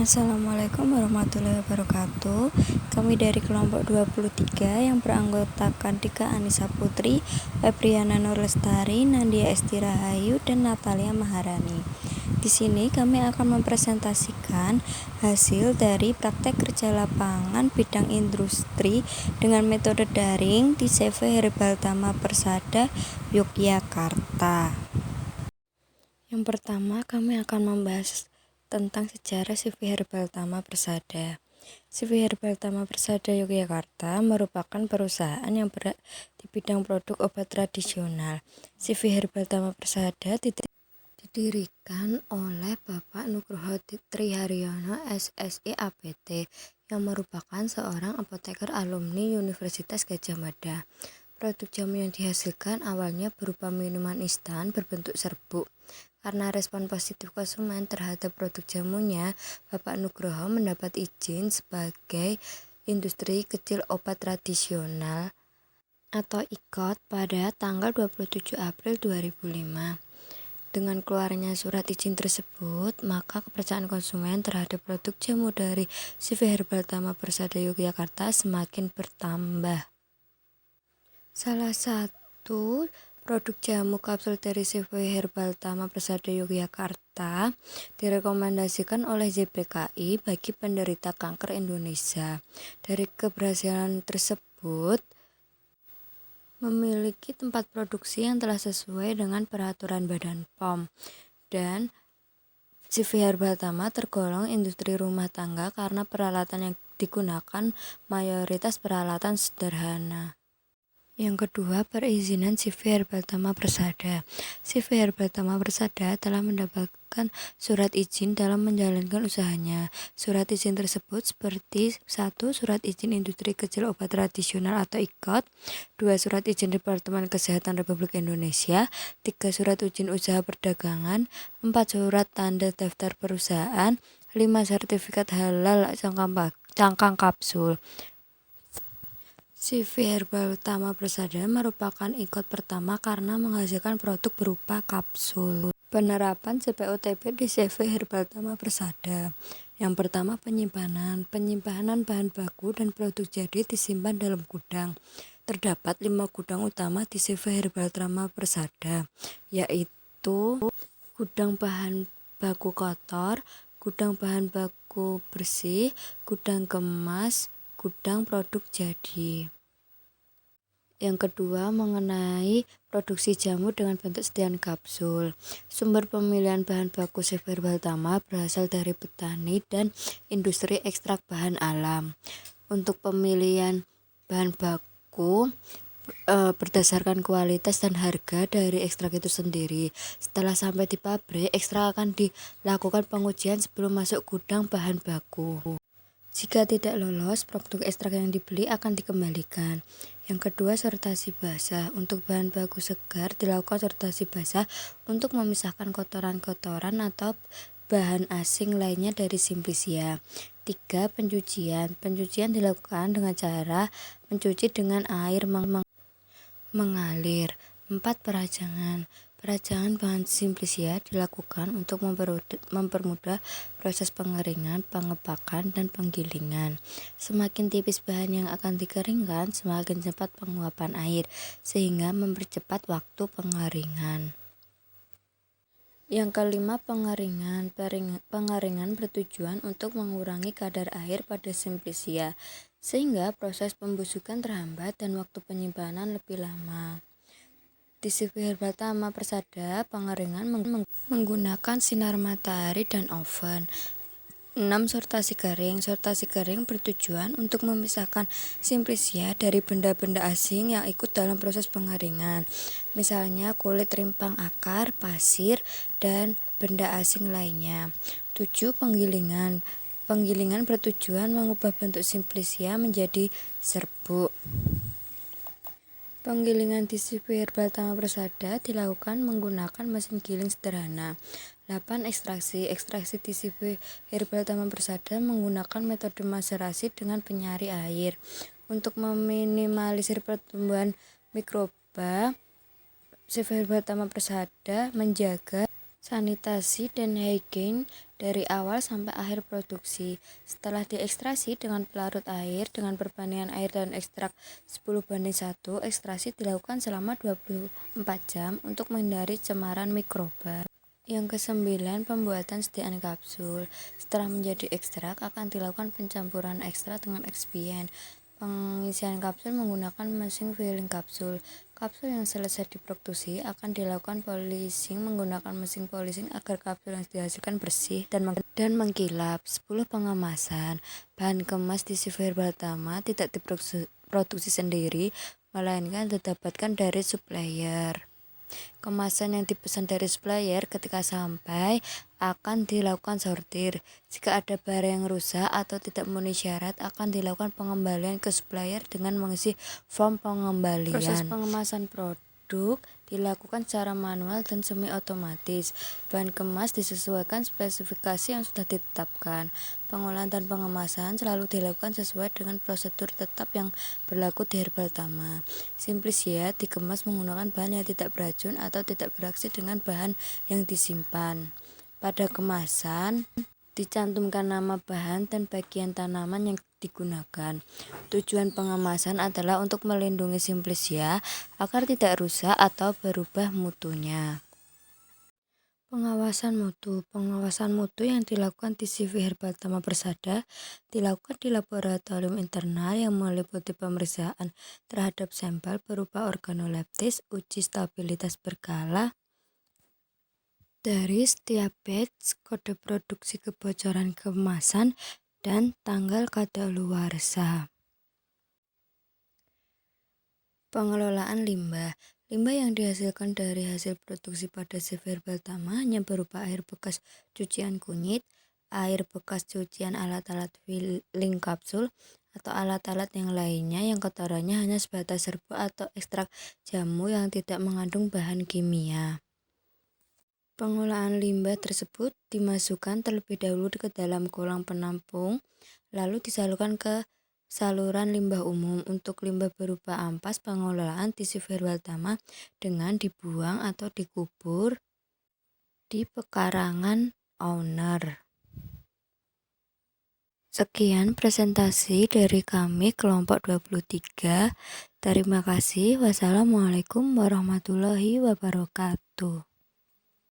Assalamualaikum warahmatullahi wabarakatuh. Kami dari kelompok 23 yang beranggotakan Dika Anissa Putri, Febriana Nurlestari, Nandia Esti Rahayu, dan Natalia Maharani. Di sini kami akan mempresentasikan hasil dari praktek kerja lapangan bidang industri dengan metode daring di CV Herbal Tama Persada, Yogyakarta. Yang pertama, kami akan membahas tentang sejarah CV Herbal Tama Persada. CV Herbal Tama Persada Yogyakarta merupakan perusahaan yang bergerak di bidang produk obat tradisional. CV Herbal Tama Persada didirikan oleh Bapak Nugroho Triharyono SSI APT yang merupakan seorang apoteker alumni Universitas Gadjah Mada. Produk jamu yang dihasilkan awalnya berupa minuman instan berbentuk serbuk. Karena respon positif konsumen terhadap produk jamunya, Bapak Nugroho mendapat izin sebagai industri kecil obat tradisional atau IKOT pada tanggal 27 April 2005. Dengan keluarnya surat izin tersebut, maka kepercayaan konsumen terhadap produk jamu dari CV Herbal Tama Persada Yogyakarta semakin bertambah. Salah satu produk jamu kapsul dari CV Herbal Tama Persada Yogyakarta direkomendasikan oleh JPKI bagi penderita kanker Indonesia. Dari keberhasilan tersebut, memiliki tempat produksi yang telah sesuai dengan peraturan Badan POM, dan CV Herbal Tama tergolong industri rumah tangga karena peralatan yang digunakan mayoritas peralatan sederhana. Yang kedua, perizinan CV Herbal Tama Persada. CV Herbal Tama Persada telah mendapatkan surat izin dalam menjalankan usahanya. Surat izin tersebut seperti 1. Surat izin industri kecil obat tradisional atau IKOT, 2. Surat izin Departemen Kesehatan Republik Indonesia, 3. Surat izin usaha perdagangan, 4. Surat tanda daftar perusahaan, 5. Sertifikat halal cangkang kapsul. CV Herbal Tama Persada merupakan IKOT pertama karena menghasilkan produk berupa kapsul. Penerapan CPOTP di CV Herbal Tama Persada. Yang pertama, penyimpanan. Penyimpanan bahan baku dan produk jadi disimpan dalam gudang. Terdapat 5 gudang utama di CV Herbal Tama Persada, yaitu gudang bahan baku kotor, gudang bahan baku bersih, gudang kemas, gudang produk jadi. Yang kedua, mengenai produksi jamu dengan bentuk sediaan kapsul. Sumber pemilihan bahan baku CV Herbal Tama berasal dari petani dan industri ekstrak bahan alam. Untuk pemilihan bahan baku berdasarkan kualitas dan harga dari ekstrak itu sendiri. Setelah sampai di pabrik, ekstrak akan dilakukan pengujian sebelum masuk gudang bahan baku. Jika tidak lolos, produk ekstrak yang dibeli akan dikembalikan. Yang kedua, sortasi basah. Untuk bahan baku segar dilakukan sortasi basah untuk memisahkan kotoran-kotoran atau bahan asing lainnya dari simplisia. 3. Pencucian. Pencucian dilakukan dengan cara mencuci dengan air mengalir. 4. Perajangan. Perajangan bahan simplisia dilakukan untuk mempermudah proses pengeringan, pengepakan, dan penggilingan. Semakin tipis bahan yang akan dikeringkan, semakin cepat penguapan air, sehingga mempercepat waktu pengeringan. Yang kelima, pengeringan. Pengeringan bertujuan untuk mengurangi kadar air pada simplisia, sehingga proses pembusukan terhambat dan waktu penyimpanan lebih lama. Di CV Herbal Tama Persada, pengeringan menggunakan sinar matahari dan oven. 6. Sortasi kering. Sortasi kering bertujuan untuk memisahkan simplisia dari benda-benda asing yang ikut dalam proses pengeringan, misalnya kulit rimpang akar, pasir, dan benda asing lainnya. 7. Penggilingan. Penggilingan bertujuan mengubah bentuk simplisia menjadi serbuk. Penggilingan di CV Herbal Tama Persada dilakukan menggunakan mesin giling sederhana. 8. Ekstraksi. Ekstraksi di CV Herbal Tama Persada menggunakan metode maserasi dengan penyari air. Untuk meminimalisir pertumbuhan mikroba, CV Herbal Tama Persada menjaga sanitasi dan hygiene dari awal sampai akhir produksi. Setelah diekstraksi dengan pelarut air dengan perbandingan air dan ekstrak 10:1, ekstraksi dilakukan selama 24 jam untuk menghindari cemaran mikroba. Yang kesembilan, pembuatan sediaan kapsul. Setelah menjadi ekstrak, akan dilakukan pencampuran ekstrak dengan ekspien. Pengisian kapsul menggunakan mesin filling kapsul. Kapsul yang selesai diproduksi akan dilakukan polishing menggunakan mesin polishing agar kapsul yang dihasilkan bersih dan mengkilap. 10. Pengemasan. Bahan kemas di CV Herbal Tama tidak diproduksi sendiri, melainkan didapatkan dari supplier. Kemasan yang dipesan dari supplier ketika sampai akan dilakukan sortir. Jika ada barang yang rusak atau tidak memenuhi syarat, akan dilakukan pengembalian ke supplier dengan mengisi form pengembalian. Proses pengemasan produk dilakukan secara manual dan semi otomatis. Bahan kemas disesuaikan spesifikasi yang sudah ditetapkan. Pengolahan dan pengemasan selalu dilakukan sesuai dengan prosedur tetap yang berlaku di Herbal Tama. Simplisia dikemas menggunakan bahan yang tidak beracun atau tidak bereaksi dengan bahan yang disimpan. Pada kemasan dicantumkan nama bahan dan bagian tanaman yang digunakan. Tujuan pengemasan adalah untuk melindungi Simplisia agar tidak rusak atau berubah mutunya. Pengawasan mutu. Pengawasan mutu yang dilakukan di CV Herbal Tama Persada dilakukan di laboratorium internal yang meliputi pemeriksaan terhadap sampel berupa organoleptis, uji stabilitas berkala dari setiap batch, kode produksi, kebocoran kemasan, dan tanggal kadaluarsa. Pengelolaan limbah. Limbah yang dihasilkan dari hasil produksi pada CV Herbal Tama hanya berupa air bekas cucian kunyit, air bekas cucian alat-alat filling kapsul, atau alat-alat yang lainnya yang kotorannya hanya sebatas serbuk atau ekstrak jamu yang tidak mengandung bahan kimia. Pengolahan limbah tersebut dimasukkan terlebih dahulu ke dalam kolam penampung, lalu disalurkan ke saluran limbah umum. Untuk limbah berupa ampas, pengelolaan di CV Herbal Tama dengan dibuang atau dikubur di pekarangan owner. Sekian presentasi dari kami kelompok 23. Terima kasih. Wassalamualaikum warahmatullahi wabarakatuh.